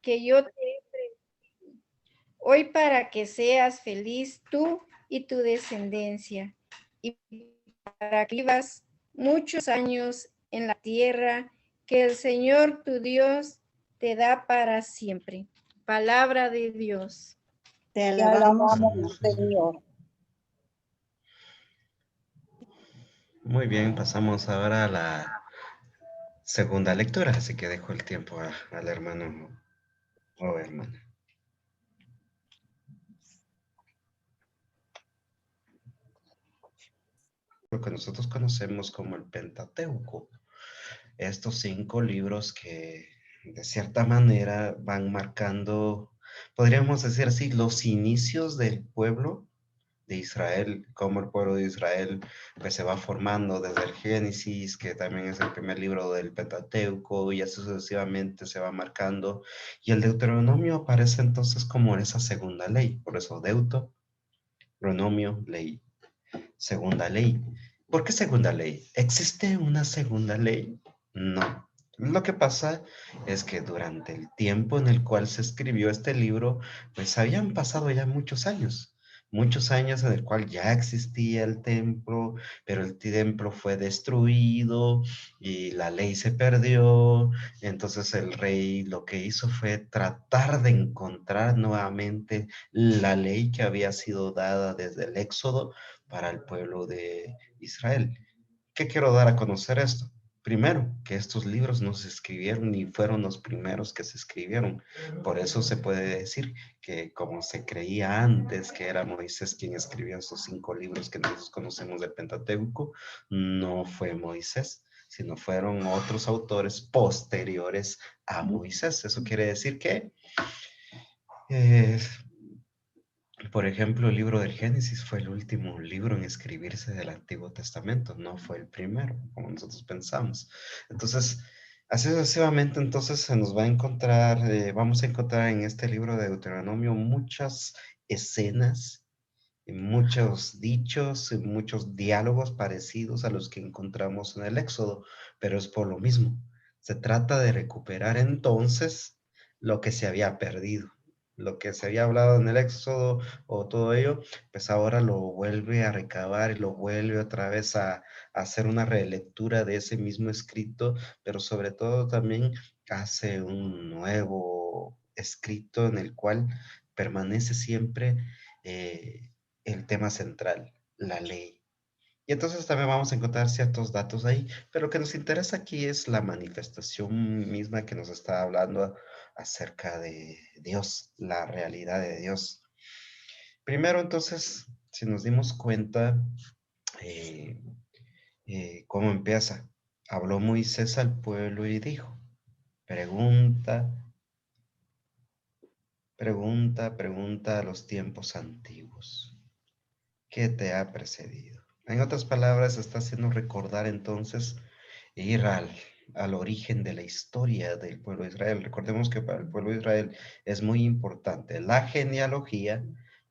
que yo te hoy para que seas feliz tú y tu descendencia, y para que vivas muchos años en la tierra que el Señor tu Dios te da para siempre. Palabra de Dios. Te Te alabamos, alabamos, Señor. Señor. Muy bien, pasamos ahora a la segunda lectura, así que dejo el tiempo al hermano o hermana. Lo que nosotros conocemos como el Pentateuco, estos 5 libros que de cierta manera van marcando, podríamos decir así, los inicios del pueblo de Israel, cómo el pueblo de Israel pues, se va formando desde el Génesis, que también es el primer libro del Pentateuco, y así sucesivamente se va marcando, y el Deuteronomio aparece entonces como esa segunda ley, por eso Deuteronomio, ley, segunda ley. ¿Por qué segunda ley? ¿Existe una segunda ley? No. Lo que pasa es que durante el tiempo en el cual se escribió este libro, pues habían pasado ya muchos años en el cual ya existía el templo, pero el templo fue destruido y la ley se perdió. Entonces el rey lo que hizo fue tratar de encontrar nuevamente la ley que había sido dada desde el Éxodo para el pueblo de Israel. ¿Qué quiero dar a conocer esto? Primero, que estos libros no se escribieron ni fueron los primeros que se escribieron. Por eso se puede decir que como se creía antes que era Moisés quien escribió esos 5 libros que nosotros conocemos del Pentateuco, no fue Moisés, sino fueron otros autores posteriores a Moisés. Eso quiere decir que eh, por ejemplo, el libro del Génesis fue el último libro en escribirse del Antiguo Testamento, no fue el primero, como nosotros pensamos. Entonces, así sucesivamente, entonces se nos va a encontrar, vamos a encontrar en este libro de Deuteronomio muchas escenas, y muchos dichos, y muchos diálogos parecidos a los que encontramos en el Éxodo, pero es por lo mismo. Se trata de recuperar entonces lo que se había perdido, lo que se había hablado en el Éxodo o todo ello, pues ahora lo vuelve a recabar y lo vuelve otra vez a hacer una relectura de ese mismo escrito, pero sobre todo también hace un nuevo escrito en el cual permanece siempre el tema central, la ley. Y entonces también vamos a encontrar ciertos datos ahí, pero lo que nos interesa aquí es la manifestación misma que nos está hablando acerca de Dios, la realidad de Dios. Primero, entonces, si nos dimos cuenta, eh, ¿cómo empieza? Habló Moisés al pueblo y dijo, pregunta, pregunta a los tiempos antiguos. ¿Qué te ha precedido? En otras palabras, está haciendo recordar entonces ir al origen de la historia del pueblo de Israel. Recordemos que para el pueblo de Israel es muy importante la genealogía,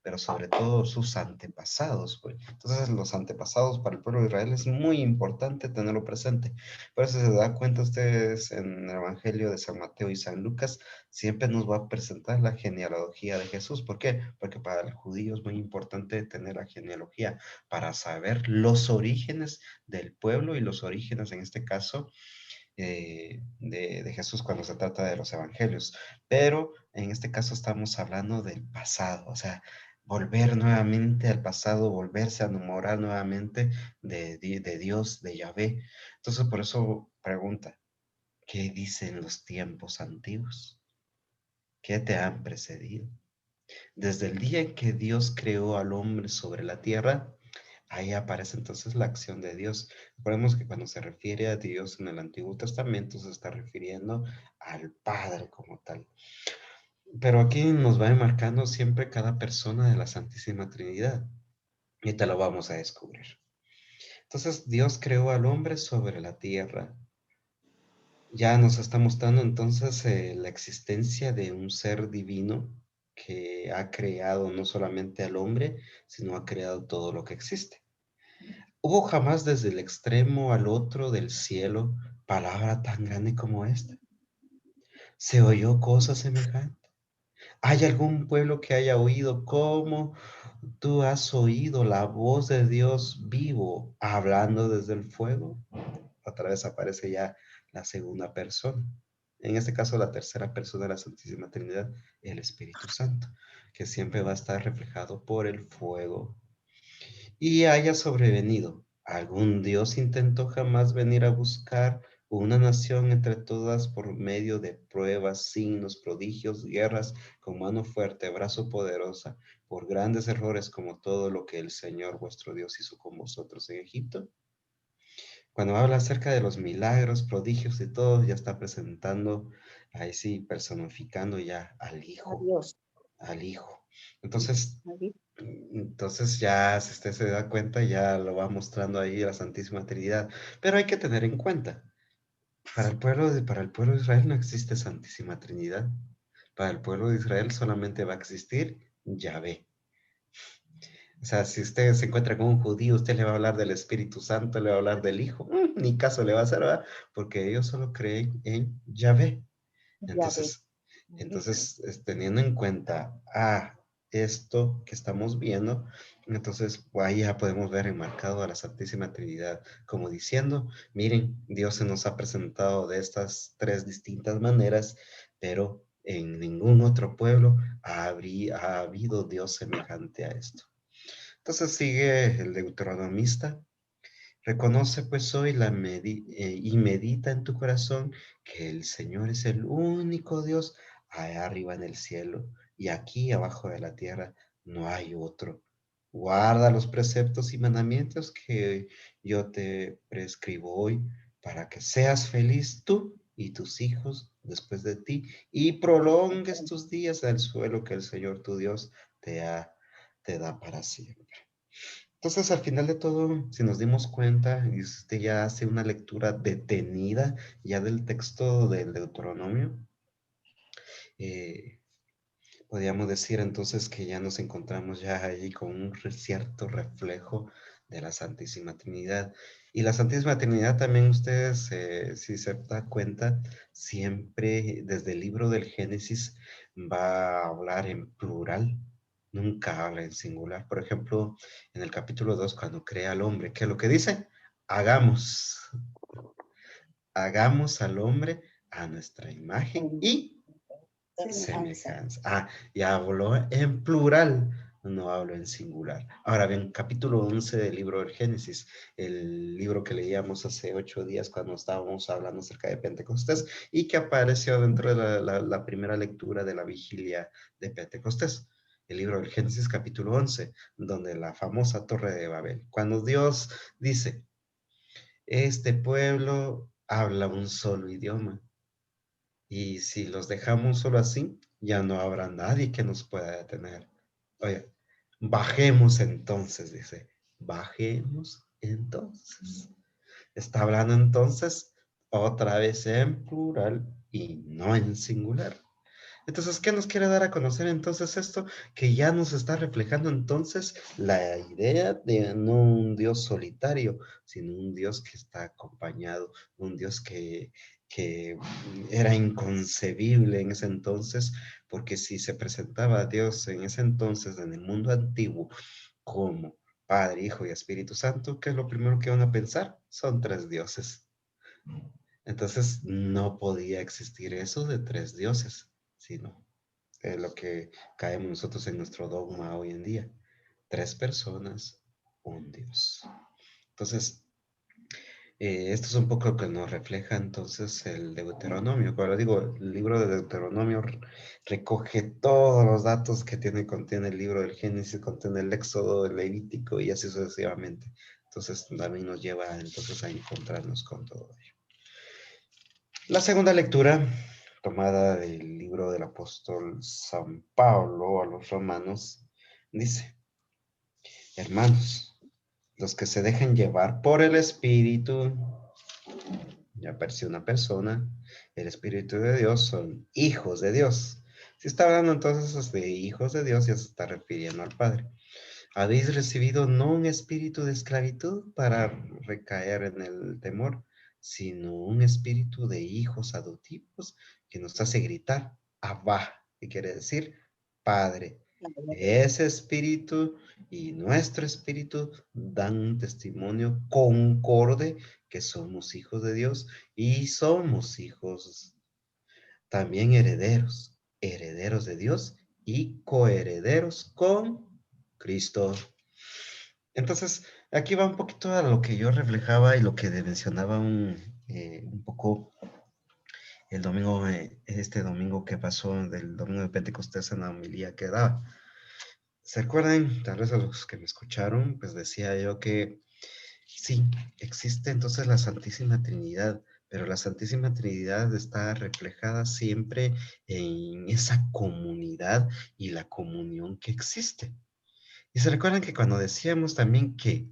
pero sobre todo sus antepasados, pues. Entonces, los antepasados para el pueblo de Israel es muy importante tenerlo presente. Por eso se da cuenta ustedes en el Evangelio de San Mateo y San Lucas, siempre nos va a presentar la genealogía de Jesús. ¿Por qué? Porque para el judío es muy importante tener la genealogía para saber los orígenes del pueblo y los orígenes, en este caso, de Jesús cuando se trata de los evangelios. Pero en este caso estamos hablando del pasado, o sea, volver nuevamente al pasado, volverse a enamorar nuevamente de Dios, de Yahvé. Entonces, por eso pregunta, ¿qué dicen los tiempos antiguos? ¿Qué te han precedido? Desde el día en que Dios creó al hombre sobre la tierra, ahí aparece entonces la acción de Dios. Recordemos que cuando se refiere a Dios en el Antiguo Testamento se está refiriendo al Padre como tal. Pero aquí nos va enmarcando siempre cada persona de la Santísima Trinidad. Y te lo vamos a descubrir. Entonces Dios creó al hombre sobre la tierra. Ya nos está mostrando entonces la existencia de un ser divino que ha creado no solamente al hombre, sino ha creado todo lo que existe. ¿Hubo jamás desde el extremo al otro del cielo palabra tan grande como esta? ¿Se oyó cosa semejante? ¿Hay algún pueblo que haya oído cómo tú has oído la voz de Dios vivo hablando desde el fuego? Otra vez aparece ya la segunda persona. En este caso, la tercera persona de la Santísima Trinidad, el Espíritu Santo, que siempre va a estar reflejado por el fuego. Y haya sobrevenido. ¿Algún Dios intentó jamás venir a buscar una nación entre todas por medio de pruebas, signos, prodigios, guerras, con mano fuerte, brazo poderosa, por grandes errores como todo lo que el Señor vuestro Dios hizo con vosotros en Egipto? Cuando habla acerca de los milagros, prodigios y todo, ya está presentando, ahí sí, personificando ya al Hijo, Adiós. al Hijo. Entonces, entonces ya, si usted se da cuenta, ya lo va mostrando ahí la Santísima Trinidad. Pero hay que tener en cuenta, para el pueblo de Israel no existe Santísima Trinidad. Para el pueblo de Israel solamente va a existir Yahvé. O sea, si usted se encuentra con un judío, usted le va a hablar del Espíritu Santo, le va a hablar del Hijo, ni caso le va a hacer, ¿verdad? Porque ellos solo creen en Yahvé. Ya ve. Entonces, teniendo en cuenta esto que estamos viendo, entonces ahí ya podemos ver enmarcado a la Santísima Trinidad, como diciendo, miren, Dios se nos ha presentado de estas tres distintas maneras, pero en ningún otro pueblo ha habido Dios semejante a esto. Entonces sigue el deuteronomista. Reconoce pues hoy y medita en tu corazón que el Señor es el único Dios allá arriba en el cielo y aquí abajo de la tierra no hay otro. Guarda los preceptos y mandamientos que yo te prescribo hoy para que seas feliz tú y tus hijos después de ti y prolongues tus días al suelo que el Señor tu Dios te da para siempre. Entonces, al final de todo, si nos dimos cuenta y usted ya hace una lectura detenida ya del texto del Deuteronomio, eh, podríamos decir entonces que ya nos encontramos ya allí con un cierto reflejo de la Santísima Trinidad. Y la Santísima Trinidad también ustedes, si se da cuenta, siempre desde el libro del Génesis va a hablar en plural, nunca habla en singular. Por ejemplo, en el capítulo 2 cuando crea al hombre, ¿qué es lo que dice? Hagamos al hombre a nuestra imagen y Semejanza. semejanza. Ya habló en plural, no hablo en singular. Ahora bien, capítulo 11 del libro del Génesis, el libro que leíamos hace 8 días cuando estábamos hablando acerca de Pentecostés y que apareció dentro de la primera lectura de la vigilia de Pentecostés. El libro del Génesis capítulo 11, donde la famosa Torre de Babel. Cuando Dios dice, este pueblo habla un solo idioma. Y si los dejamos solo así, ya no habrá nadie que nos pueda detener. Oye, bajemos entonces, dice. Bajemos entonces. Está hablando entonces otra vez en plural y no en singular. Entonces, ¿qué nos quiere dar a conocer entonces esto? Que ya nos está reflejando entonces la idea de no un Dios solitario, sino un Dios que está acompañado, un Dios que era inconcebible en ese entonces, porque si se presentaba a Dios en ese entonces, en el mundo antiguo, como Padre, Hijo y Espíritu Santo, ¿qué es lo primero que van a pensar? Son tres dioses. Entonces, no podía existir eso de tres dioses, sino lo que caemos nosotros en nuestro dogma hoy en día. Tres personas, un Dios. Entonces, esto es un poco lo que nos refleja entonces el Deuteronomio. Cuando digo, el libro de Deuteronomio recoge todos los datos que contiene el libro del Génesis, contiene el Éxodo, el Levítico y así sucesivamente. Entonces, también nos lleva entonces a encontrarnos con todo ello. La segunda lectura, tomada del libro del apóstol San Pablo a los romanos, dice, hermanos, los que se dejen llevar por el Espíritu, ya apareció una persona, el Espíritu de Dios, son hijos de Dios. Si está hablando entonces de hijos de Dios, ya se está refiriendo al Padre. Habéis recibido no un espíritu de esclavitud para recaer en el temor, sino un espíritu de hijos adoptivos que nos hace gritar, Abba, que quiere decir Padre. Ese espíritu y nuestro espíritu dan un testimonio concorde que somos hijos de Dios y somos hijos también herederos, herederos de Dios y coherederos con Cristo. Entonces, aquí va un poquito a lo que yo reflejaba y lo que mencionaba un poco el domingo, este domingo que pasó, del domingo de Pentecostés en la homilía que daba. ¿Se acuerdan? Tal vez a los que me escucharon, pues decía yo que sí, existe entonces la Santísima Trinidad, pero la Santísima Trinidad está reflejada siempre en esa comunidad y la comunión que existe. Y se recuerdan que cuando decíamos también que,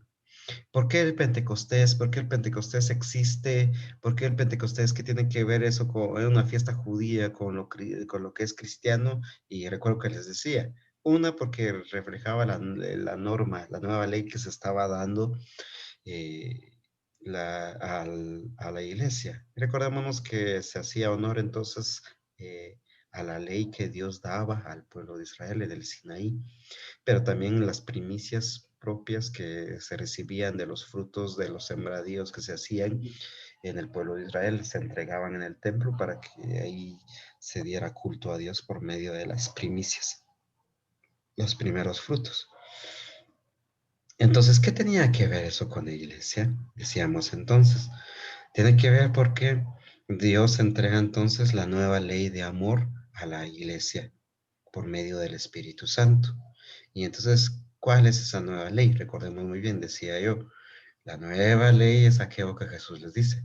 ¿por qué el Pentecostés? ¿Por qué el Pentecostés existe? ¿Por qué el Pentecostés que tiene que ver eso con una fiesta judía, con lo que es cristiano? Y recuerdo que les decía, una porque reflejaba la norma, la nueva ley que se estaba dando eh, a la iglesia. Recordémonos que se hacía honor entonces a la ley que Dios daba al pueblo de Israel en el Sinaí, pero también las primicias propias que se recibían de los frutos de los sembradíos que se hacían en el pueblo de Israel, se entregaban en el templo para que ahí se diera culto a Dios por medio de las primicias, los primeros frutos. Entonces, ¿qué tenía que ver eso con la iglesia? Decíamos entonces, tiene que ver porque Dios entrega entonces la nueva ley de amor a la iglesia por medio del Espíritu Santo. Y entonces, ¿cuál es esa nueva ley? Recordemos muy bien, decía yo, la nueva ley es aquello que Jesús les dice.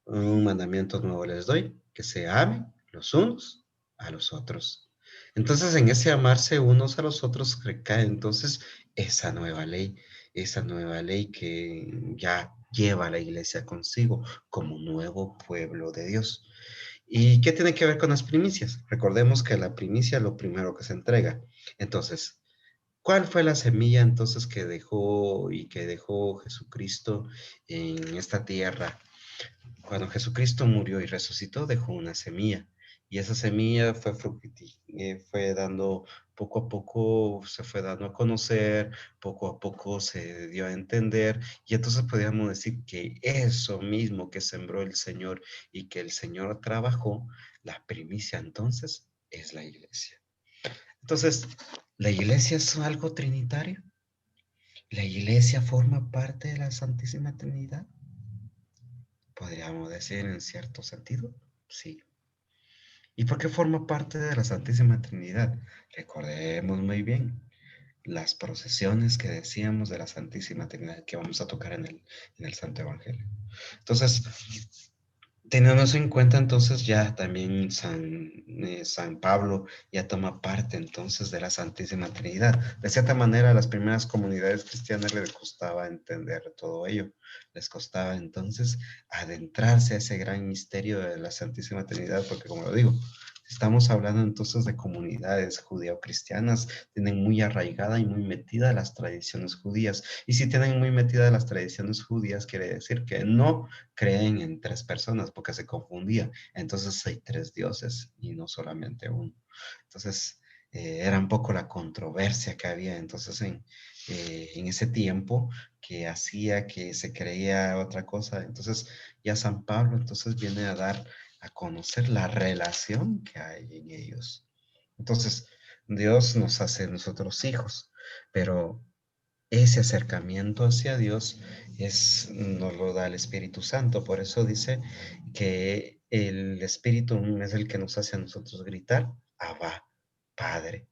Un mandamiento nuevo les doy, que se amen los unos a los otros. Entonces, en ese amarse unos a los otros recae entonces esa nueva ley que ya lleva a la iglesia consigo como nuevo pueblo de Dios. ¿Y qué tiene que ver con las primicias? Recordemos que la primicia es lo primero que se entrega. Entonces, ¿cuál fue la semilla entonces que dejó Jesucristo en esta tierra? Cuando Jesucristo murió y resucitó, dejó una semilla. Y esa semilla fue dando, poco a poco se fue dando a conocer, poco a poco se dio a entender. Y entonces podríamos decir que eso mismo que sembró el Señor y que el Señor trabajó, la primicia entonces es la iglesia. Entonces, ¿la iglesia es algo trinitario? ¿La iglesia forma parte de la Santísima Trinidad? Podríamos decir en cierto sentido, sí. ¿Y por qué forma parte de la Santísima Trinidad? Recordemos muy bien las procesiones que decíamos de la Santísima Trinidad que vamos a tocar en el Santo Evangelio. Entonces, tenemos en cuenta entonces ya también San Pablo ya toma parte entonces de la Santísima Trinidad. De cierta manera, a las primeras comunidades cristianas les costaba entender todo ello. Les costaba entonces adentrarse a ese gran misterio de la Santísima Trinidad, porque como lo digo, estamos hablando entonces de comunidades judeo-cristianas, tienen muy arraigada y muy metida las tradiciones judías. Y si tienen muy metida las tradiciones judías, quiere decir que no creen en tres personas porque se confundía. Entonces hay tres dioses y no solamente uno. Entonces era un poco la controversia que había entonces en ese tiempo que hacía que se creía otra cosa. Entonces ya San Pablo entonces viene a dar a conocer la relación que hay en ellos. Entonces Dios nos hace nosotros hijos, pero ese acercamiento hacia Dios nos lo da el Espíritu Santo. Por eso dice que el Espíritu es el que nos hace a nosotros gritar, Abba, Padre.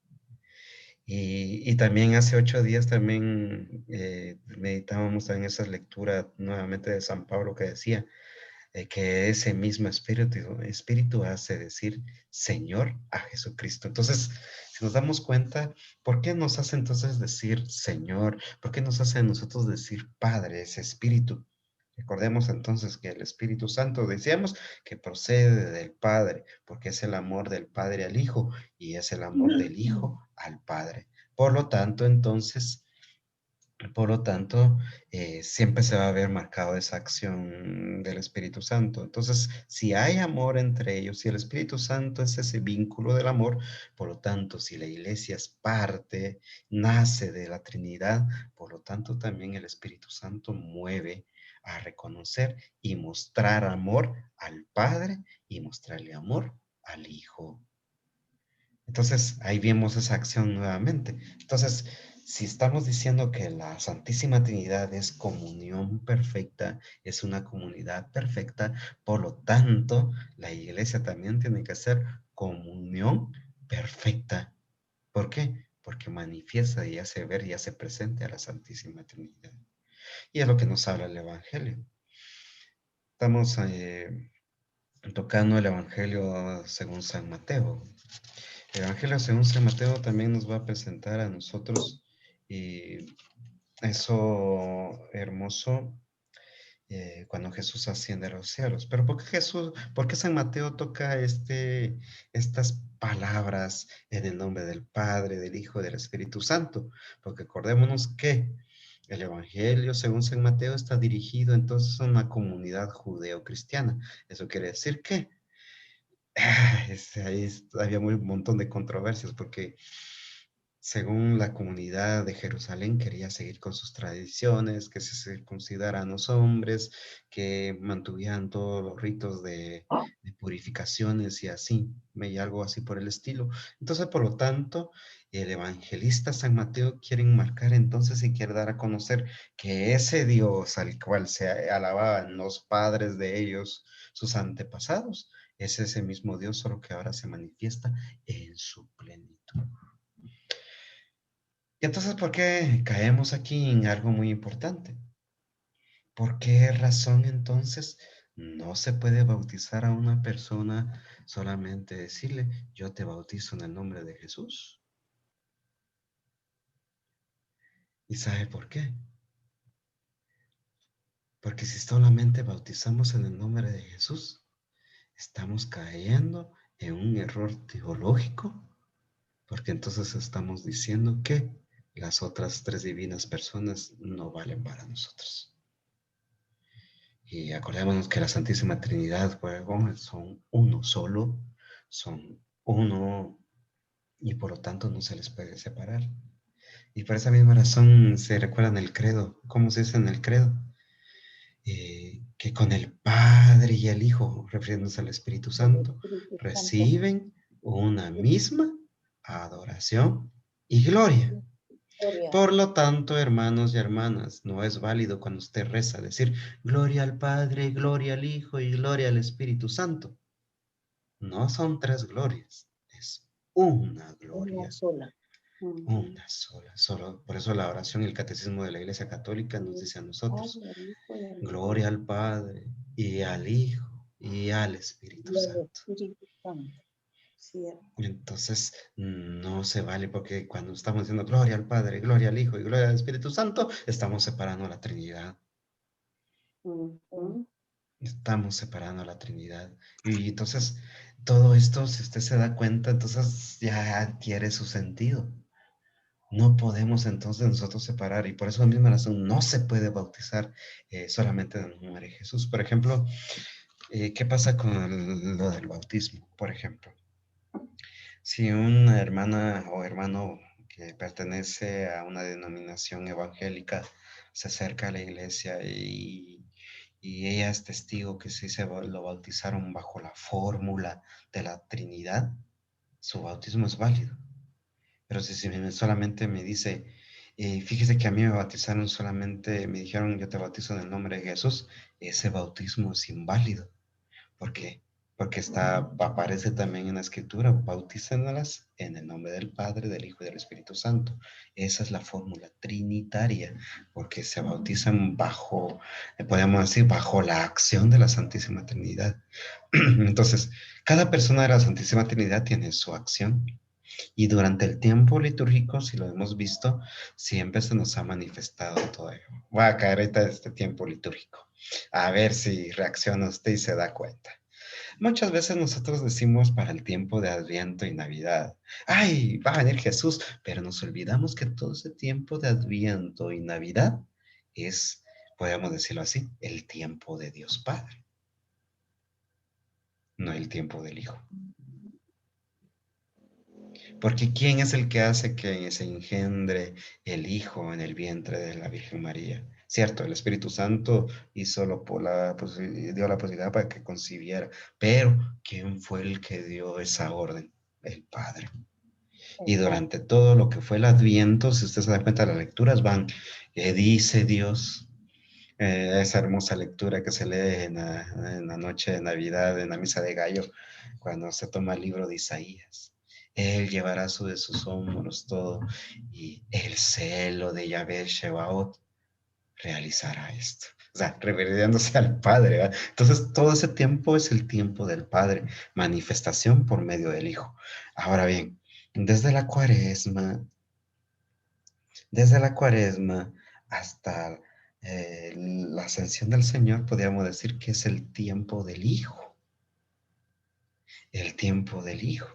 Y también hace 8 días también meditábamos en esa lectura nuevamente de San Pablo que decía que ese mismo espíritu hace decir Señor a Jesucristo. Entonces, si nos damos cuenta, ¿por qué nos hace entonces decir Señor? ¿Por qué nos hace a nosotros decir Padre, ese espíritu? Recordemos entonces que el Espíritu Santo, decíamos que procede del Padre, porque es el amor del Padre al Hijo y es el amor del Hijo al Padre. Por lo tanto, entonces, Por lo tanto, siempre se va a ver marcado esa acción del Espíritu Santo. Entonces, si hay amor entre ellos, si el Espíritu Santo es ese vínculo del amor, por lo tanto, si la iglesia es parte, nace de la Trinidad, por lo tanto, también el Espíritu Santo mueve a reconocer y mostrar amor al Padre y mostrarle amor al Hijo. Entonces, ahí vemos esa acción nuevamente. Entonces, si estamos diciendo que la Santísima Trinidad es comunión perfecta, es una comunidad perfecta, por lo tanto, la iglesia también tiene que ser comunión perfecta. ¿Por qué? Porque manifiesta y hace ver y hace presente a la Santísima Trinidad. Y es lo que nos habla el Evangelio. Estamos tocando el Evangelio según San Mateo. El Evangelio según San Mateo también nos va a presentar a nosotros y eso hermoso cuando Jesús asciende a los cielos. Pero por qué San Mateo toca estas palabras en el nombre del Padre, del Hijo y del Espíritu Santo? Porque acordémonos que el Evangelio según San Mateo está dirigido entonces a una comunidad judeo-cristiana. Eso quiere decir que había un montón de controversias porque según la comunidad de Jerusalén quería seguir con sus tradiciones, que se circuncidaran los hombres, que mantuvieran todos los ritos de purificaciones y así, y algo así por el estilo. Entonces, por lo tanto, el evangelista San Mateo quiere marcar entonces y quiere dar a conocer que ese Dios al cual se alababan los padres de ellos, sus antepasados, es ese mismo Dios, solo que ahora se manifiesta en su plenitud. Y entonces, ¿por qué caemos aquí en algo muy importante? ¿Por qué razón entonces no se puede bautizar a una persona solamente decirle, yo te bautizo en el nombre de Jesús? ¿Y sabe por qué? Porque si solamente bautizamos en el nombre de Jesús, estamos cayendo en un error teológico, porque entonces estamos diciendo que las otras tres divinas personas no valen para nosotros. Y acordémonos que la Santísima Trinidad, bueno, son uno solo, son uno y por lo tanto no se les puede separar. Y por esa misma razón se recuerda en el credo, ¿cómo se dice en el credo? Que con el Padre y el Hijo, refiriéndose al Espíritu Santo, reciben una misma adoración y gloria. Por lo tanto, hermanos y hermanas, no es válido cuando usted reza decir gloria al Padre, gloria al Hijo y gloria al Espíritu Santo. No son tres glorias, es una gloria. Una sola. Una sola. Solo, por eso la oración y el catecismo de la Iglesia Católica nos dice a nosotros, gloria al Padre y al Hijo y al Espíritu Santo. Cierto. Entonces, no se vale porque cuando estamos diciendo gloria al Padre, gloria al Hijo y gloria al Espíritu Santo, estamos separando la Trinidad. Estamos separando la Trinidad. Y entonces, todo esto, si usted se da cuenta, entonces ya adquiere su sentido. No podemos entonces nosotros separar y por eso misma razón no se puede bautizar solamente en el nombre de Jesús. Por ejemplo, ¿qué pasa con lo del bautismo? Por ejemplo, si una hermana o hermano que pertenece a una denominación evangélica se acerca a la iglesia y ella es testigo que sí lo bautizaron bajo la fórmula de la Trinidad, su bautismo es válido. Pero si solamente me dice, fíjese que a mí me bautizaron solamente, me dijeron yo te bautizo en el nombre de Jesús, ese bautismo es inválido. ¿Por qué? Porque aparece también en la escritura, bautícenlas en el nombre del Padre, del Hijo y del Espíritu Santo. Esa es la fórmula trinitaria, porque se bautizan bajo, podemos decir, bajo la acción de la Santísima Trinidad. Entonces, cada persona de la Santísima Trinidad tiene su acción. Y durante el tiempo litúrgico, si lo hemos visto, siempre se nos ha manifestado todo ello. Voy a caer ahorita de este tiempo litúrgico. A ver si reacciona usted y se da cuenta. Muchas veces nosotros decimos para el tiempo de Adviento y Navidad, ¡ay, va a venir Jesús! Pero nos olvidamos que todo ese tiempo de Adviento y Navidad es, podemos decirlo así, el tiempo de Dios Padre, no el tiempo del Hijo. Porque ¿quién es el que hace que se engendre el Hijo en el vientre de la Virgen María? Cierto, el Espíritu Santo hizo dio la posibilidad para que concibiera, pero ¿quién fue el que dio esa orden? El Padre. Y durante todo lo que fue el Adviento, si usted se da cuenta, las lecturas van, dice Dios, esa hermosa lectura que se lee en la noche de Navidad, en la misa de gallo, cuando se toma el libro de Isaías. Él llevará de sus hombros todo, y el celo de Yahvé Shebaot realizará esto. O sea, reverenciándose al Padre, ¿verdad? Entonces, todo ese tiempo es el tiempo del Padre, manifestación por medio del Hijo. Ahora bien, desde la cuaresma hasta la ascensión del Señor, podríamos decir que es el tiempo del Hijo, el tiempo del Hijo.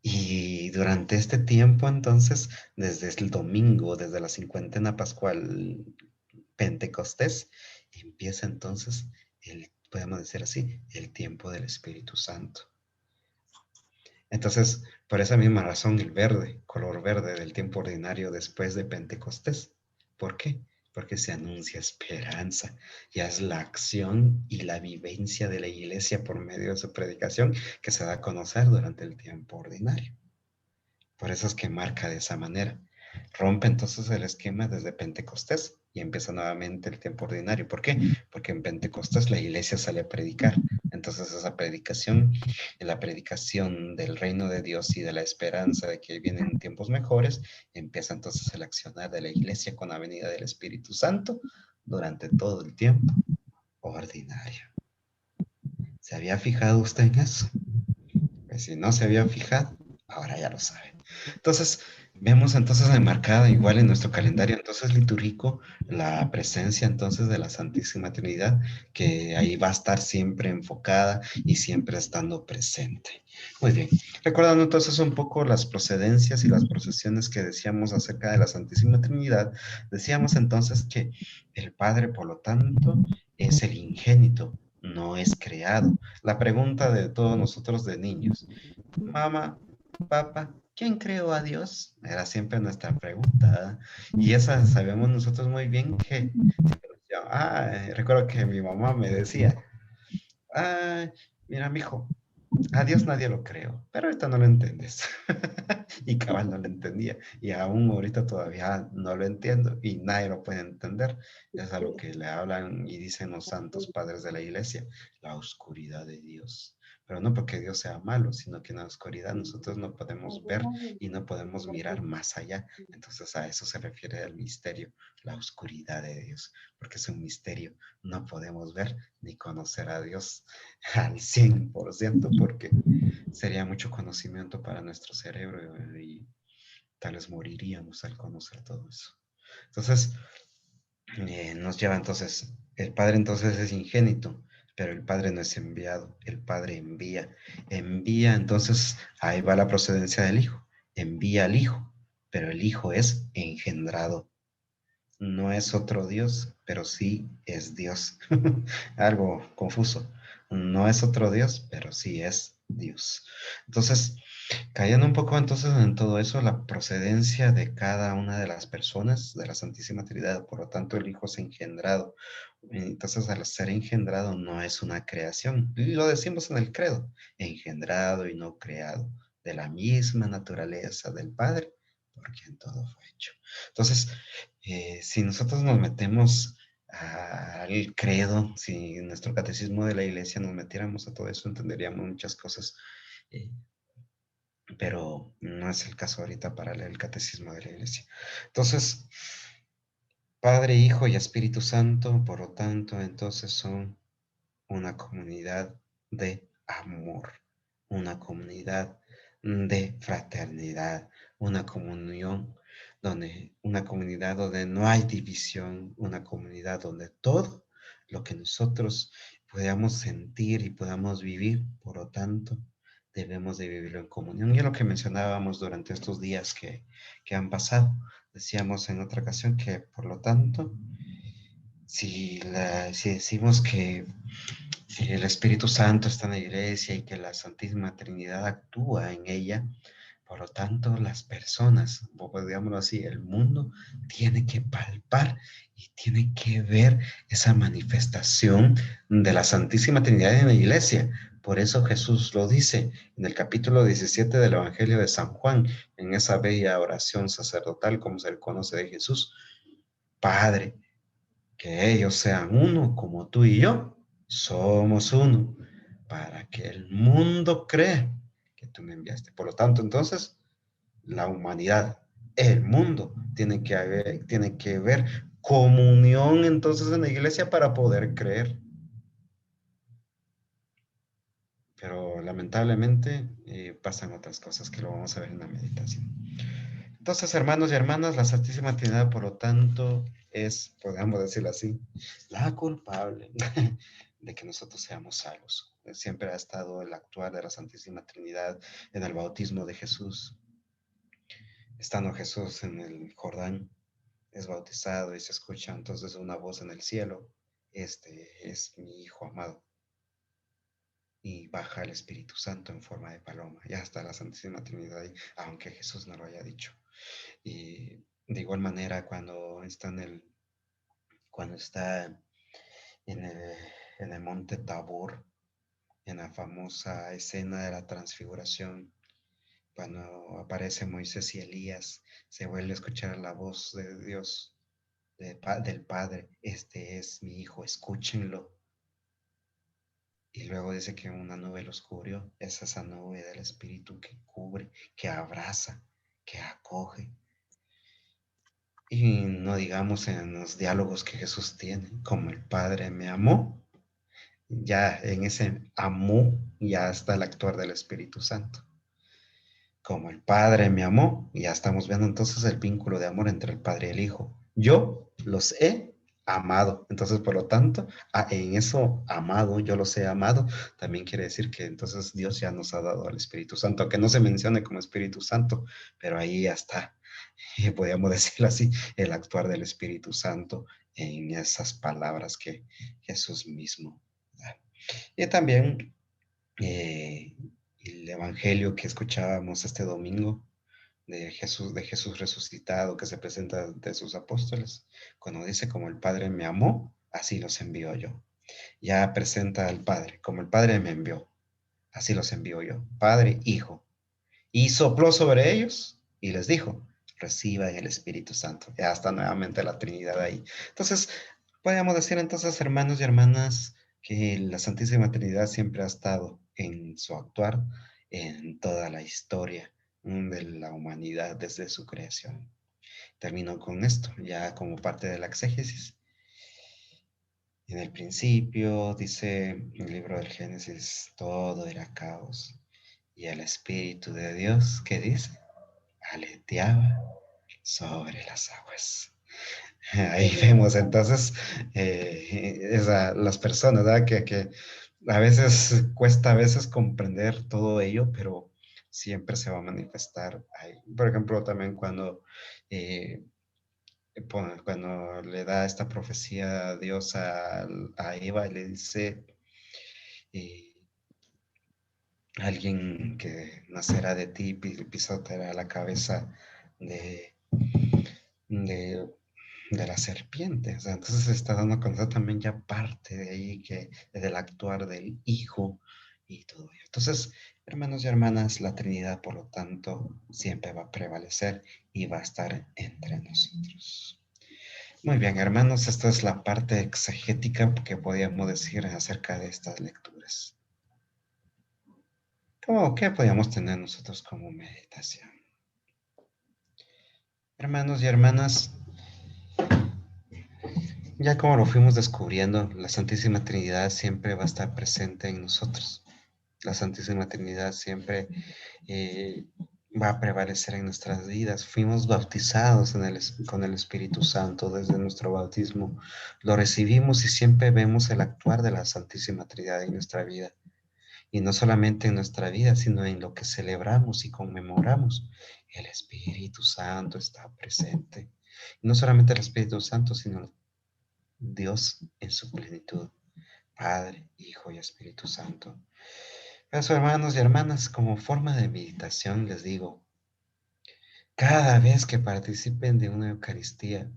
Y durante este tiempo, entonces, desde el domingo, desde la cincuentena pascual, Pentecostés, empieza entonces, podemos decir así, el tiempo del Espíritu Santo. Entonces, por esa misma razón, el verde, color verde del tiempo ordinario después de Pentecostés. ¿Por qué? Porque se anuncia esperanza. Ya es la acción y la vivencia de la iglesia por medio de su predicación que se da a conocer durante el tiempo ordinario. Por eso es que marca de esa manera. Rompe entonces el esquema desde Pentecostés y empieza nuevamente el tiempo ordinario. ¿Por qué? Porque en Pentecostés la iglesia sale a predicar. Entonces esa predicación, la predicación del reino de Dios y de la esperanza de que vienen tiempos mejores, empieza entonces el accionar de la iglesia con la venida del Espíritu Santo durante todo el tiempo ordinario. ¿Se había fijado usted en eso? Pues si no se había fijado, ahora ya lo sabe. Entonces, vemos entonces enmarcada igual en nuestro calendario entonces litúrgico la presencia entonces de la Santísima Trinidad, que ahí va a estar siempre enfocada y siempre estando presente. Muy bien, recordando entonces un poco las procedencias y las procesiones que decíamos acerca de la Santísima Trinidad, decíamos entonces que el Padre, por lo tanto, es el ingénito, no es creado. La pregunta de todos nosotros de niños, mamá, papá, ¿quién creó a Dios? Era siempre nuestra pregunta. Y esa sabemos nosotros muy bien que, recuerdo que mi mamá me decía, mira, mijo, a Dios nadie lo creó, pero ahorita no lo entiendes. Y cabal no lo entendía. Y aún ahorita todavía no lo entiendo y nadie lo puede entender. Es a lo que le hablan y dicen los santos padres de la iglesia, la oscuridad de Dios. Pero no porque Dios sea malo, sino que en la oscuridad nosotros no podemos ver y no podemos mirar más allá. Entonces a eso se refiere el misterio, la oscuridad de Dios, porque es un misterio. No podemos ver ni conocer a Dios al 100%, porque sería mucho conocimiento para nuestro cerebro y tal vez moriríamos al conocer todo eso. Entonces, nos lleva entonces, el Padre entonces es ingénito, pero el Padre no es enviado, el Padre envía. Envía, entonces, ahí va la procedencia del Hijo. Envía al Hijo, pero el Hijo es engendrado. No es otro Dios, pero sí es Dios. Algo confuso. No es otro Dios, pero sí es Dios. Entonces, cayendo un poco entonces en todo eso, la procedencia de cada una de las personas de la Santísima Trinidad, por lo tanto el Hijo es engendrado. Entonces, al ser engendrado no es una creación. Y lo decimos en el credo, engendrado y no creado, de la misma naturaleza del Padre, por quien todo fue hecho. Entonces, si nosotros nos metemos al credo, si en nuestro catecismo de la iglesia nos metiéramos a todo eso, entenderíamos muchas cosas, eh, pero no es el caso ahorita para leer el catecismo de la iglesia. Entonces, Padre, Hijo y Espíritu Santo, por lo tanto, entonces son una comunidad de amor, una comunidad de fraternidad, una una comunidad donde no hay división, una comunidad donde todo lo que nosotros podamos sentir y podamos vivir. Por lo tanto, debemos de vivirlo en comunión. Y es lo que mencionábamos durante estos días que han pasado. Decíamos en otra ocasión que, por lo tanto, si decimos que el Espíritu Santo está en la iglesia y que la Santísima Trinidad actúa en ella, por lo tanto, las personas, o digámoslo así, el mundo tiene que palpar y tiene que ver esa manifestación de la Santísima Trinidad en la iglesia. Por eso Jesús lo dice en el capítulo 17 del Evangelio de San Juan, en esa bella oración sacerdotal, como se le conoce de Jesús. Padre, que ellos sean uno como tú y yo somos uno, para que el mundo crea que tú me enviaste. Por lo tanto, entonces, la humanidad, el mundo, tiene que ver comunión entonces en la iglesia para poder creer. Pero lamentablemente pasan otras cosas que lo vamos a ver en la meditación. Entonces, hermanos y hermanas, la Santísima Trinidad, por lo tanto, es, podríamos decirlo así, la culpable de que nosotros seamos salvos. Siempre ha estado el actuar de la Santísima Trinidad en el bautismo de Jesús. Estando Jesús en el Jordán, es bautizado y se escucha entonces una voz en el cielo: este es mi Hijo amado. Y baja el Espíritu Santo en forma de paloma. Ya está la Santísima Trinidad ahí, aunque Jesús no lo haya dicho. Y de igual manera, cuando está en el monte Tabor, en la famosa escena de la transfiguración, cuando aparece Moisés y Elías, se vuelve a escuchar la voz de Dios, del Padre: este es mi Hijo, escúchenlo. Y luego dice que una nube los cubrió. Es esa nube del Espíritu que cubre, que abraza, que acoge. Y no digamos en los diálogos que Jesús tiene, como el Padre me amó, ya en ese amó ya está el actuar del Espíritu Santo. Como el Padre me amó, ya estamos viendo entonces el vínculo de amor entre el Padre y el Hijo. Yo los he amado. Entonces, por lo tanto, en eso amado, yo los he amado, también quiere decir que entonces Dios ya nos ha dado al Espíritu Santo, aunque no se mencione como Espíritu Santo, pero ahí ya está, podríamos decirlo así, el actuar del Espíritu Santo en esas palabras que Jesús mismo da. Y también el evangelio que escuchábamos este domingo de Jesús resucitado, que se presenta de sus apóstoles, cuando dice: como el Padre me amó, así los envío yo. Ya presenta al Padre: como el Padre me envió, así los envío yo. Padre, Hijo. Y sopló sobre ellos y les dijo: reciban el Espíritu Santo. Ya está nuevamente la Trinidad ahí. Entonces, podríamos decir entonces, hermanos y hermanas, que la Santísima Trinidad siempre ha estado en su actuar en toda la historia de la humanidad desde su creación. Termino con esto, ya como parte de la exégesis. En el principio, dice el libro del Génesis, todo era caos. Y el Espíritu de Dios, ¿qué dice? Aleteaba sobre las aguas. Ahí vemos entonces las personas, ¿verdad? Que a veces cuesta comprender todo ello, pero siempre se va a manifestar ahí. Por ejemplo, también eh, cuando le da esta profecía a Dios a Eva y le dice: eh, alguien que nacerá de ti pisoteará la cabeza de, de, de la serpiente. O sea, entonces se está dando cuenta también ya parte de ahí, que del actuar del Hijo y todo ello. Entonces, hermanos y hermanas, la Trinidad, por lo tanto, siempre va a prevalecer y va a estar entre nosotros. Muy bien, hermanos, esta es la parte exegética que podríamos decir acerca de estas lecturas. ¿Qué podríamos tener nosotros como meditación? Hermanos y hermanas, ya como lo fuimos descubriendo, la Santísima Trinidad siempre va a estar presente en nosotros. La Santísima Trinidad siempre va a prevalecer en nuestras vidas. Fuimos bautizados con el Espíritu Santo desde nuestro bautismo. Lo recibimos y siempre vemos el actuar de la Santísima Trinidad en nuestra vida. Y no solamente en nuestra vida, sino en lo que celebramos y conmemoramos. El Espíritu Santo está presente. Y no solamente el Espíritu Santo, sino Dios en su plenitud. Padre, Hijo y Espíritu Santo. Por eso, hermanos y hermanas, como forma de meditación les digo, cada vez que participen de una Eucaristía,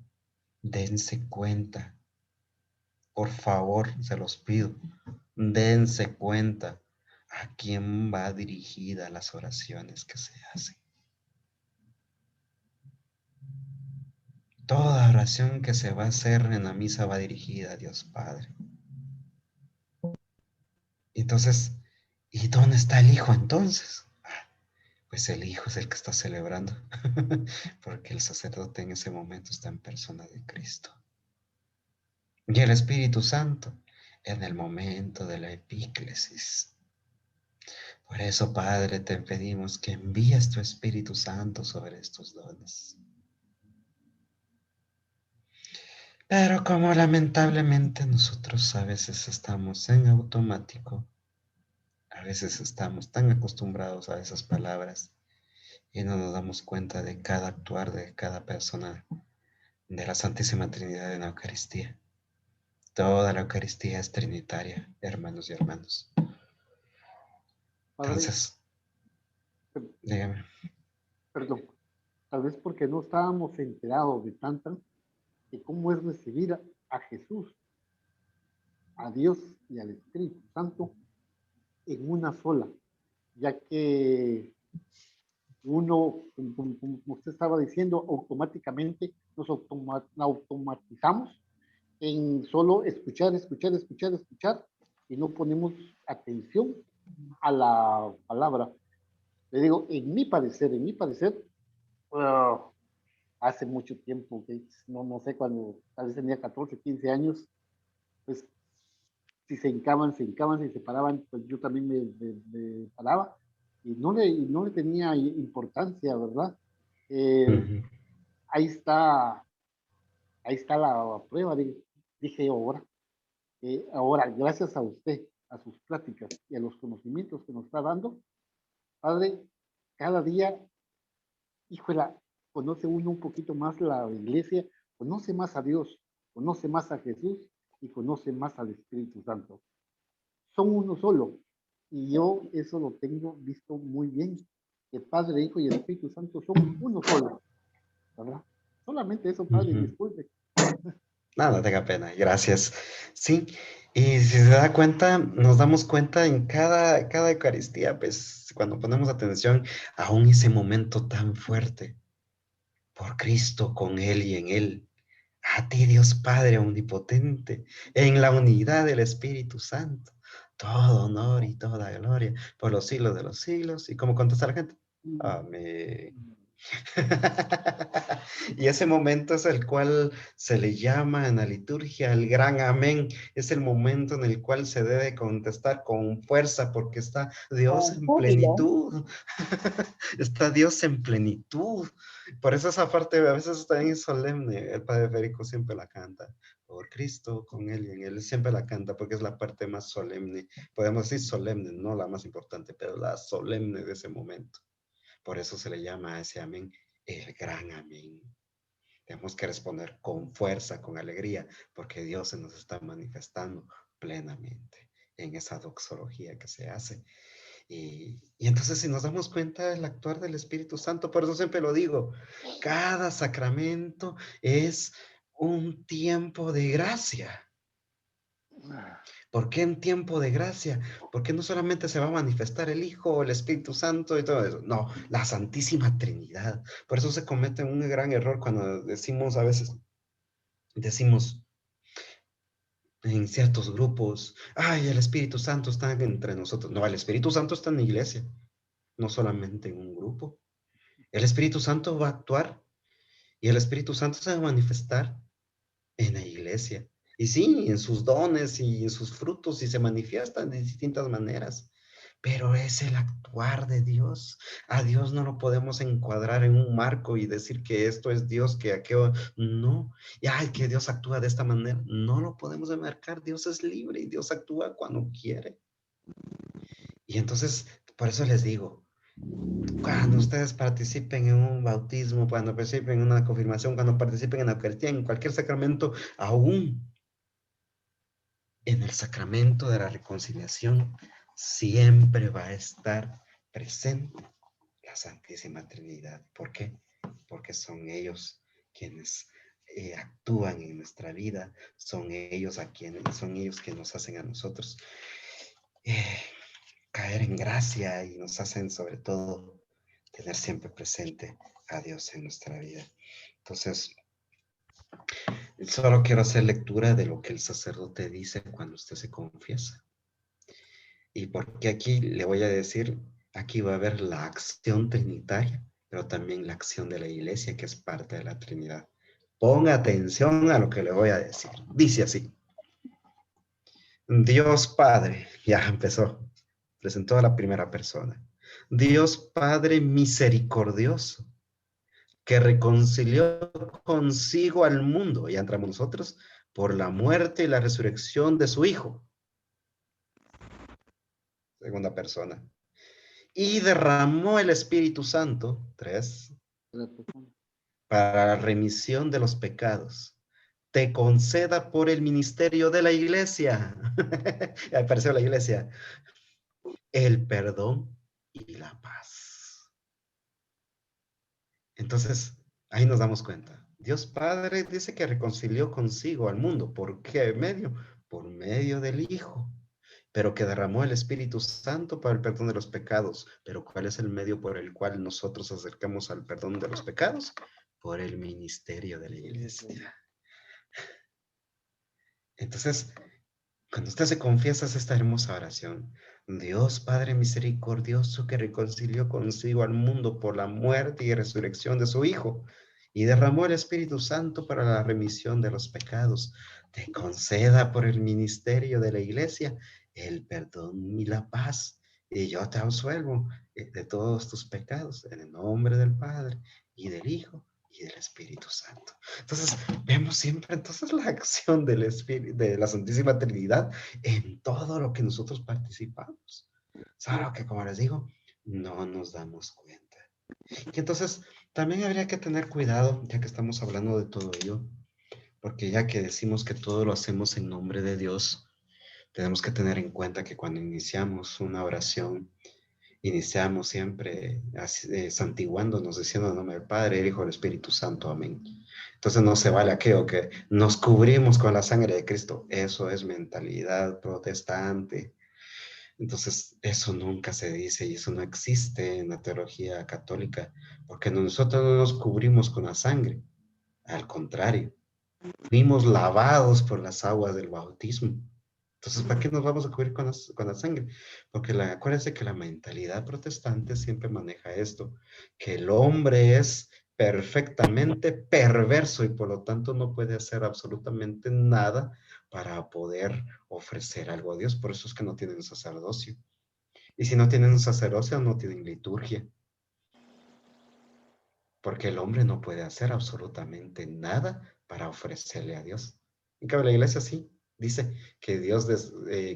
dense cuenta, por favor, se los pido, dense cuenta a quién va dirigida las oraciones que se hacen. Toda oración que se va a hacer en la misa va dirigida a Dios Padre. Entonces, ¿y dónde está el Hijo entonces? Pues el Hijo es el que está celebrando, porque el sacerdote en ese momento está en persona de Cristo. Y el Espíritu Santo en el momento de la epíclesis. Por eso, Padre, te pedimos que envíes tu Espíritu Santo sobre estos dones. Pero como lamentablemente nosotros a veces estamos en automático, a veces estamos tan acostumbrados a esas palabras y no nos damos cuenta de cada actuar de cada persona de la Santísima Trinidad en la Eucaristía. Toda la Eucaristía es trinitaria, hermanos y hermanos. Padre, Entonces, dígame. perdón, tal vez porque no estábamos enterados de cómo es recibir a Jesús, a Dios y al Espíritu Santo en una sola, ya que uno, como usted estaba diciendo, automáticamente nos automatizamos en solo escuchar, escuchar, escuchar, escuchar, y no ponemos atención a la palabra. Le digo, en mi parecer, hace mucho tiempo, que no sé cuando, tal vez tenía 14, 15 años, pues si se hincaban, si se paraban, pues yo también me paraba y no le tenía importancia, ¿verdad? Eh, Ujú. ahí está, ahí está la prueba, dije ahora, gracias a usted, a sus pláticas y a los conocimientos que nos está dando, Padre, cada día, híjole, conoce uno un poquito más la iglesia, conoce más a Dios, conoce más a Jesús y conoce más al Espíritu Santo. Son uno solo. Y yo eso lo tengo visto muy bien. El Padre, Hijo y el Espíritu Santo son uno solo, ¿verdad? Solamente eso, Padre, Ujú. disculpe. No, no tenga pena, gracias. Sí, y si se da cuenta, nos damos cuenta en cada Eucaristía, pues cuando ponemos atención aún ese momento tan fuerte, por Cristo, con Él y en Él. A ti, Dios Padre Omnipotente, en la unidad del Espíritu Santo, todo honor y toda gloria por los siglos de los siglos. ¿Y cómo contesta la gente? Amén. Y ese momento es el cual se le llama en la liturgia el gran amén. Es el momento en el cual se debe contestar con fuerza porque está Dios Con en júbilo. plenitud. Está Dios en plenitud. Por eso esa parte a veces también es solemne. El Padre Federico siempre la canta. Por Cristo, con Él y en Él. Siempre la canta porque es la parte más solemne. Podemos decir solemne, no la más importante, pero la solemne de ese momento. Por eso se le llama a ese amén el gran amén. Tenemos que responder con fuerza, con alegría, porque Dios se nos está manifestando plenamente en esa doxología que se hace. Y entonces si nos damos cuenta del actuar del Espíritu Santo, por eso siempre lo digo, cada sacramento es un tiempo de gracia. ¿Por qué en tiempo de gracia? Porque no solamente se va a manifestar el Hijo, el Espíritu Santo y todo eso. No, la Santísima Trinidad. Por eso se comete un gran error cuando decimos a veces, decimos en ciertos grupos, ay, el Espíritu Santo está entre nosotros. No, el Espíritu Santo está en la iglesia, no solamente en un grupo. El Espíritu Santo va a actuar y el Espíritu Santo se va a manifestar en la iglesia. Y sí, en sus dones y en sus frutos y se manifiestan de distintas maneras. pero es el actuar de Dios. A Dios no lo podemos encuadrar en un marco y decir que esto es Dios, que aquello, no. Y ay, que Dios actúa de esta manera. No lo podemos enmarcar. Dios es libre y Dios actúa cuando quiere. Y entonces, por eso les digo, cuando ustedes participen en un bautismo, cuando participen en una confirmación, cuando participen en la Eucaristía, en cualquier sacramento, aún en el sacramento de la reconciliación, siempre va a estar presente la Santísima Trinidad. ¿Por qué? Porque son ellos quienes actúan en nuestra vida, son ellos quienes nos hacen a nosotros caer en gracia y nos hacen sobre todo tener siempre presente a Dios en nuestra vida. Entonces, solo quiero hacer lectura de lo que el sacerdote dice cuando usted se confiesa. Y porque aquí le voy a decir, aquí va a haber la acción trinitaria, pero también la acción de la iglesia, que es parte de la Trinidad. Ponga atención a lo que le voy a decir. Dice así: Dios Padre, ya empezó, presentó a la primera persona. Dios Padre misericordioso, que reconcilió consigo al mundo, ya entramos nosotros, por la muerte y la resurrección de su Hijo. Segunda persona. Y derramó el Espíritu Santo, 3, para la remisión de los pecados. Te conceda por el ministerio de la iglesia, apareció la iglesia, el perdón y la paz. Entonces, ahí nos damos cuenta. Dios Padre dice que reconcilió consigo al mundo. ¿Por qué medio? Por medio del Hijo. Pero que derramó el Espíritu Santo para el perdón de los pecados. Pero ¿cuál es el medio por el cual nosotros acercamos al perdón de los pecados? Por el ministerio de la iglesia. Entonces, cuando usted se confiesa esta hermosa oración, Dios Padre misericordioso que reconcilió consigo al mundo por la muerte y resurrección de su Hijo y derramó el Espíritu Santo para la remisión de los pecados, te conceda por el ministerio de la iglesia el perdón y la paz, y yo te absuelvo de todos tus pecados en el nombre del Padre y del Hijo y del Espíritu Santo. Entonces, vemos siempre entonces la acción del Espíritu, de la Santísima Trinidad en todo lo que nosotros participamos. Solo que, como les digo, no nos damos cuenta. Y entonces, también habría que tener cuidado, ya que estamos hablando de todo ello, porque ya que decimos que todo lo hacemos en nombre de Dios, tenemos que tener en cuenta que cuando iniciamos una oración, iniciamos siempre santiguándonos, diciendo en nombre del Padre, el Hijo y el Espíritu Santo. Amén. Entonces no se vale aquello que nos cubrimos con la sangre de Cristo. Eso es mentalidad protestante. Entonces eso nunca se dice y eso no existe en la teología católica, porque nosotros no nos cubrimos con la sangre. Al contrario, fuimos lavados por las aguas del bautismo. Entonces, ¿para qué nos vamos a cubrir con la sangre? Porque acuérdense que la mentalidad protestante siempre maneja esto, que el hombre es perfectamente perverso y por lo tanto no puede hacer absolutamente nada para poder ofrecer algo a Dios. Por eso es que no tienen sacerdocio. Y si no tienen sacerdocio, no tienen liturgia. Porque el hombre no puede hacer absolutamente nada para ofrecerle a Dios. En cambio, la iglesia sí. Dice que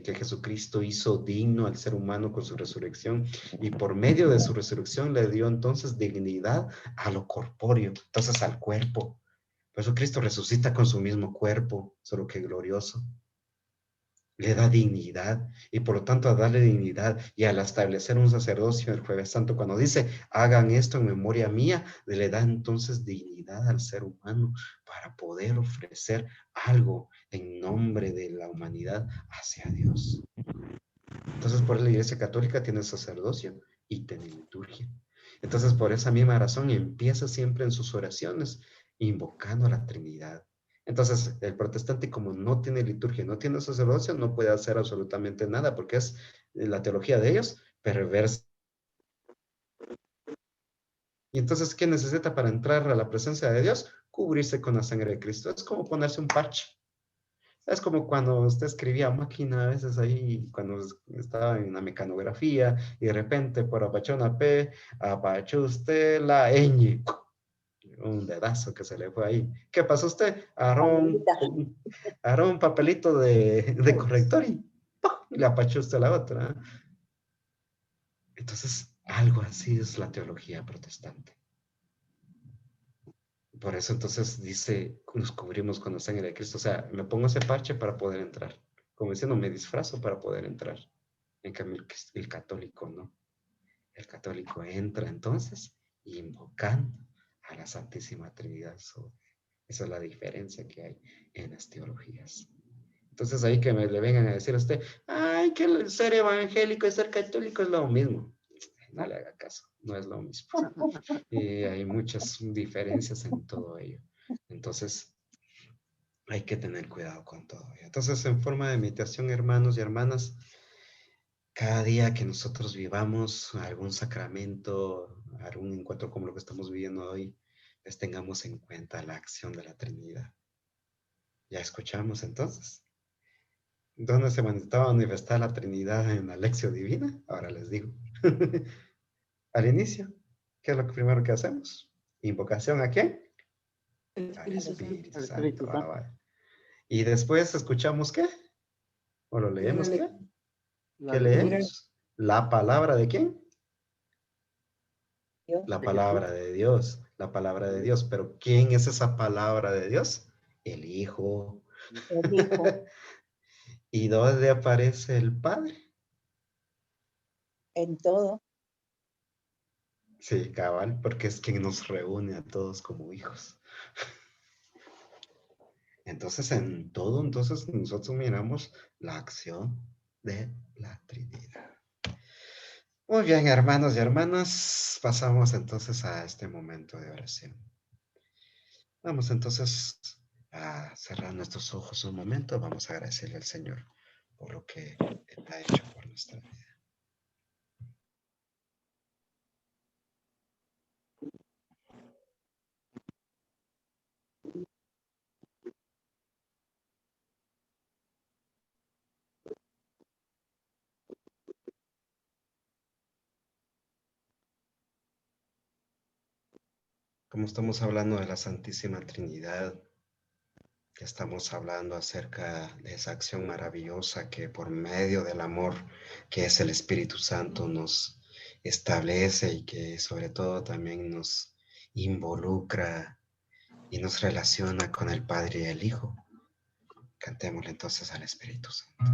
que Jesucristo hizo digno al ser humano con su resurrección y por medio de su resurrección le dio entonces dignidad a lo corpóreo, entonces al cuerpo. Por eso Cristo resucita con su mismo cuerpo, solo que glorioso. Le da dignidad y por lo tanto a darle dignidad y al establecer un sacerdocio el Jueves Santo, cuando dice hagan esto en memoria mía, le da entonces dignidad al ser humano para poder ofrecer algo en nombre de la humanidad hacia Dios. Entonces por eso la Iglesia Católica tiene sacerdocio y tiene liturgia. Entonces por esa misma razón empieza siempre en sus oraciones invocando a la Trinidad. Entonces, el protestante, como no tiene liturgia, no tiene sacerdocio, no puede hacer absolutamente nada, porque es la teología de ellos perversa. Y entonces, ¿qué necesita para entrar a la presencia de Dios? Cubrirse con la sangre de Cristo. Es como ponerse un parche. Es como cuando usted escribía a máquina, a veces ahí, cuando estaba en la mecanografía, y de repente por apachó una P, apachó usted la ñ. Un dedazo que se le fue ahí. ¿Qué pasó usted? Agarró un papelito de corrector y ¡pum! Le apachó usted la otra. Entonces, algo así es la teología protestante. Por eso entonces dice, nos cubrimos con la sangre de Cristo. O sea, me pongo ese parche para poder entrar. Como diciendo, me disfrazo para poder entrar. En cambio, el católico no. El católico entra entonces invocando a la Santísima Trinidad. Esa es la diferencia que hay en las teologías. Entonces ahí que le vengan a decir a usted, ay, que ser evangélico y ser católico es lo mismo. No le haga caso, no es lo mismo. Y hay muchas diferencias en todo ello. Entonces, hay que tener cuidado con todo ello. Entonces, en forma de meditación, hermanos y hermanas, cada día que nosotros vivamos algún sacramento, algún encuentro como lo que estamos viviendo hoy, les tengamos en cuenta la acción de la Trinidad. ¿Ya escuchamos entonces? ¿Dónde se estaba manifestar la Trinidad en la lección divina? Ahora les digo. Al inicio, ¿qué es lo primero que hacemos? ¿Invocación a quién? Al Espíritu Santo. Vale. Y después escuchamos ¿qué? ¿O lo leemos qué? ¿Qué leemos? ¿La palabra de quién? La palabra de Dios. La palabra de Dios. Pero ¿quién es esa palabra de Dios? El Hijo. El Hijo. ¿Y dónde aparece el Padre? En todo. Sí, cabal, porque es quien nos reúne a todos como hijos. Entonces, en todo, entonces nosotros miramos la acción de la Trinidad. Muy bien, hermanos y hermanas, pasamos entonces a este momento de oración. Vamos entonces a cerrar nuestros ojos un momento. Vamos a agradecerle al Señor por lo que Él ha hecho por nuestra vida. Como estamos hablando de la Santísima Trinidad, que estamos hablando acerca de esa acción maravillosa que por medio del amor que es el Espíritu Santo nos establece y que sobre todo también nos involucra y nos relaciona con el Padre y el Hijo. Cantémosle entonces al Espíritu Santo.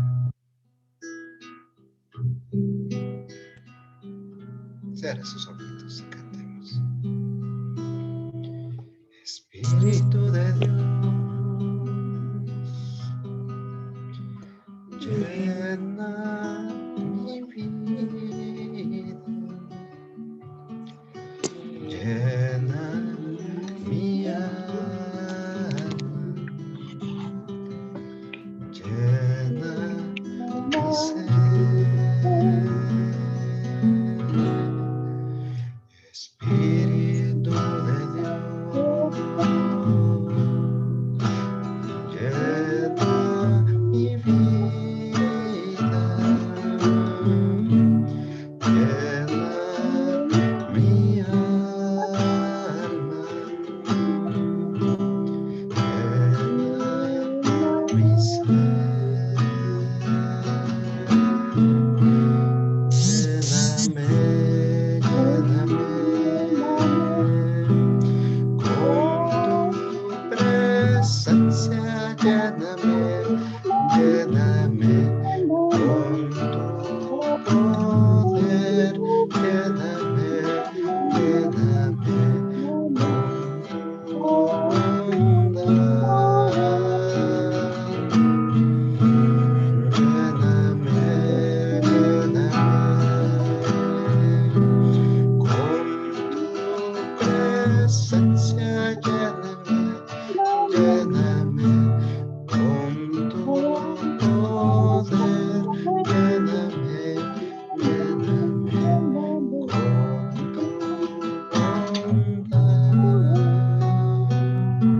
Cierre sus ojitos y cantemos. Espíritu de Dios, llena mi vida, llena mi alma, llena mi ser. Espíritu de Dios, llena mi vida, llena mi alma, llena mi ser. Lléname, con tu presencia, lléname con tu poder, lléname con tu bondad. Con tu presencia, lléname con tu poder, lléname con tu bondad.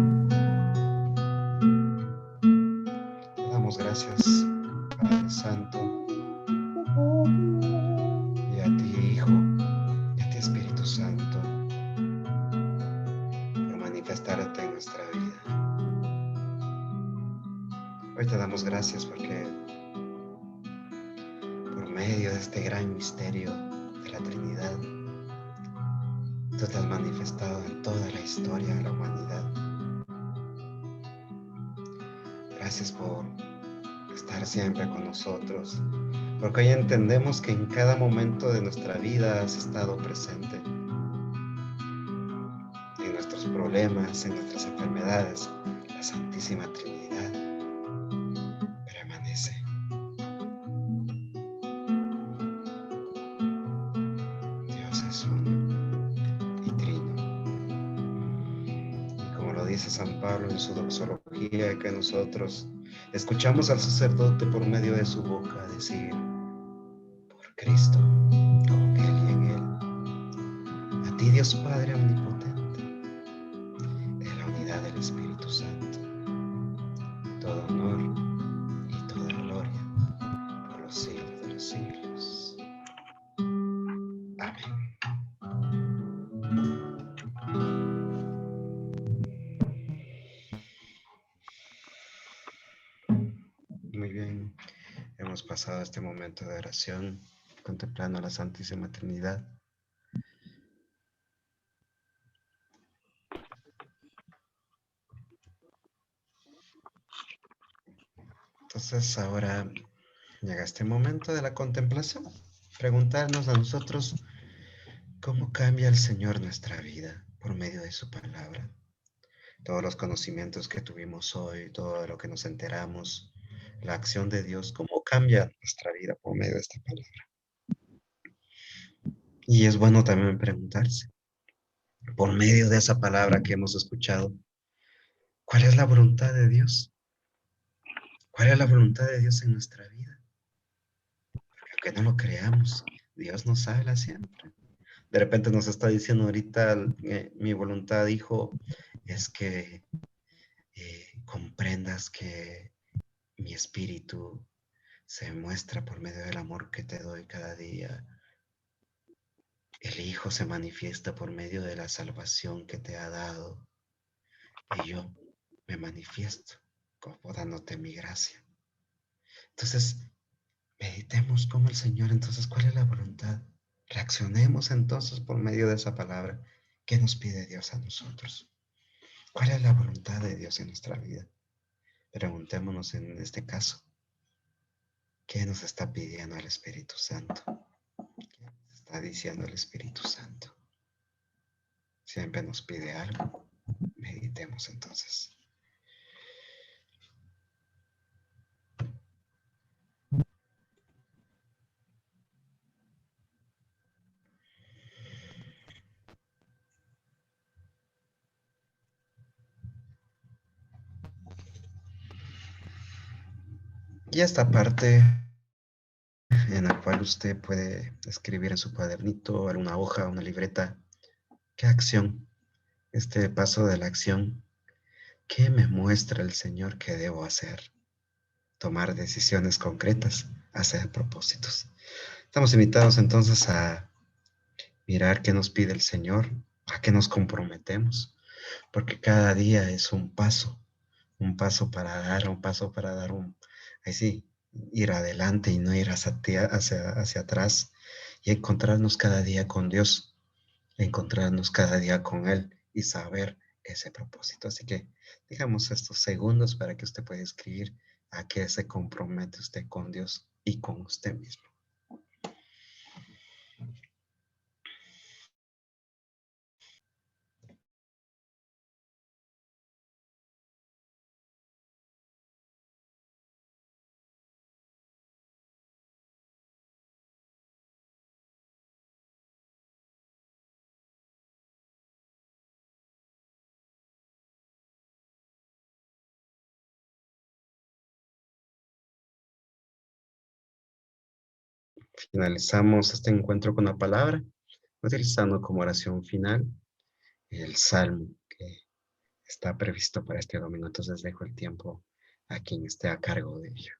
nuestra vida. Hoy te damos gracias porque por medio de este gran misterio de la Trinidad, tú te has manifestado en toda la historia de la humanidad. Gracias por estar siempre con nosotros, porque hoy entendemos que en cada momento de nuestra vida has estado presente. En nuestros problemas, en nuestras enfermedades, la Santísima Trinidad permanece. Dios es uno y trino. Y como lo dice San Pablo en su doxología, que nosotros escuchamos al sacerdote por medio de su boca decir: por Cristo, con Él y en Él, a ti Dios Padre omnipotente, en la unidad del Espíritu Santo, todo honor y toda gloria por los siglos de los siglos. Amén. Muy bien, hemos pasado este momento de oración contemplando a la Santísima Trinidad. Entonces ahora llega este momento de la contemplación. Preguntarnos a nosotros cómo cambia el Señor nuestra vida por medio de su palabra. Todos los conocimientos que tuvimos hoy, todo lo que nos enteramos, la acción de Dios, cómo cambia nuestra vida por medio de esta palabra. Y es bueno también preguntarse, por medio de esa palabra que hemos escuchado, ¿cuál es la voluntad de Dios? ¿Cuál es la voluntad de Dios en nuestra vida? Porque aunque no lo creamos, Dios nos habla siempre. De repente nos está diciendo ahorita, mi voluntad, hijo, es que comprendas que mi espíritu se muestra por medio del amor que te doy cada día. El Hijo se manifiesta por medio de la salvación que te ha dado. Y yo me manifiesto como dándote mi gracia. Entonces, meditemos como el Señor, entonces, ¿cuál es la voluntad? Reaccionemos entonces por medio de esa palabra. ¿Qué nos pide Dios a nosotros? ¿Cuál es la voluntad de Dios en nuestra vida? Preguntémonos en este caso, ¿qué nos está pidiendo el Espíritu Santo? ¿Qué nos está diciendo el Espíritu Santo? Siempre nos pide algo. Meditemos entonces. Y esta parte en la cual usted puede escribir en su cuadernito, alguna hoja, una libreta, ¿qué acción? Este paso de la acción, ¿qué me muestra el Señor que debo hacer? Tomar decisiones concretas, hacer propósitos. Estamos invitados entonces a mirar qué nos pide el Señor, a qué nos comprometemos, porque cada día es un paso para dar ahí sí, ir adelante y no ir hacia atrás, y encontrarnos cada día con Dios, encontrarnos cada día con Él y saber ese propósito. Así que digamos estos segundos para que usted pueda escribir a qué se compromete usted con Dios y con usted mismo. Finalizamos este encuentro con la palabra, utilizando como oración final el salmo que está previsto para este domingo. Entonces dejo el tiempo a quien esté a cargo de ello.